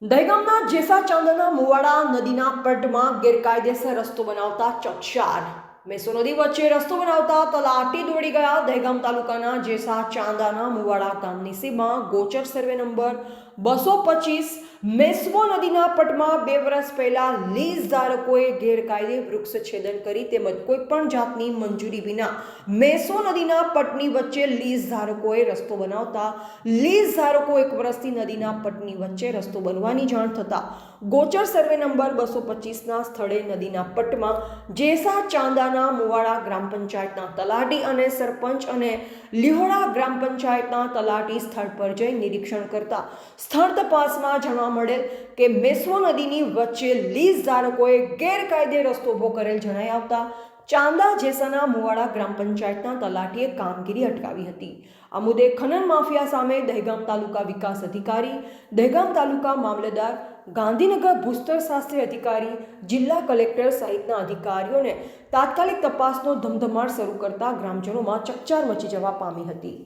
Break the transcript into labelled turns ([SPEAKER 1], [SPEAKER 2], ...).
[SPEAKER 1] દહેગામના જેસા ચાંદના મુવાડા નદીના પટમાં ગેરકાયદેસર રસ્તો બનાવતા ચકચાર. મેસો નદી વચ્ચે રસ્તો બનાવતા તલાટી દોડી ગયા. દહેગામ તાલુકાના જેસા ચાંદાના મુવાડા ગામની સીમા ગોચર સર્વે નંબર 225 મેસવો નદીના પટમાં 2 વર્ષ પહેલા લીઝ ધારકોએ ગેરકાયદે વૃક્ષ છેદન કરી તેમજ કોઈપણ જાતની મંજૂરી વિના મેસો નદીના પટની વચ્ચે લીઝ ધારકોએ રસ્તો બનાવતા લીઝ ધારકો 1 વર્ષથી નદીના પટની વચ્ચે રસ્તો બનવાની જાણ થતાં ગોચર સર્વે નંબર 225ના સ્થળે નદીના પટમાં જેસા ચાંદાના મુવાડા ગ્રામ પંચાયતના તલાટી અને સરપંચ અને લીહોડા ગ્રામ પંચાયતના તલાટી સ્થળ પર જઈ નિરીક્ષણ કરતા સ્થળ તપાસમાં જાણવા મળેલ કે મેસવો નદીની વચ્ચે લીઝ ધારકોએ ગેરકાયદે રસ્તો ઊભો કરેલ જણાઈ આવતા ચાંદા જેસાના મુવાડા ગ્રામ પંચાયતના તલાટીએ કામગીરી અટકાવી હતી. આ મુદ્દે ખનન માફિયા સામે દહેગામ તાલુકા વિકાસ અધિકારી, દહેગામ તાલુકા મામલતદાર, ગાંધીનગર ભૂસ્તર શાસ્ત્રી અધિકારી, જિલ્લા કલેક્ટર સહિતના અધિકારીઓને તાત્કાલિક તપાસનો ધમધમાટ શરૂ કરતા ગ્રામજનોમાં ચકચાર મચી જવા પામી હતી.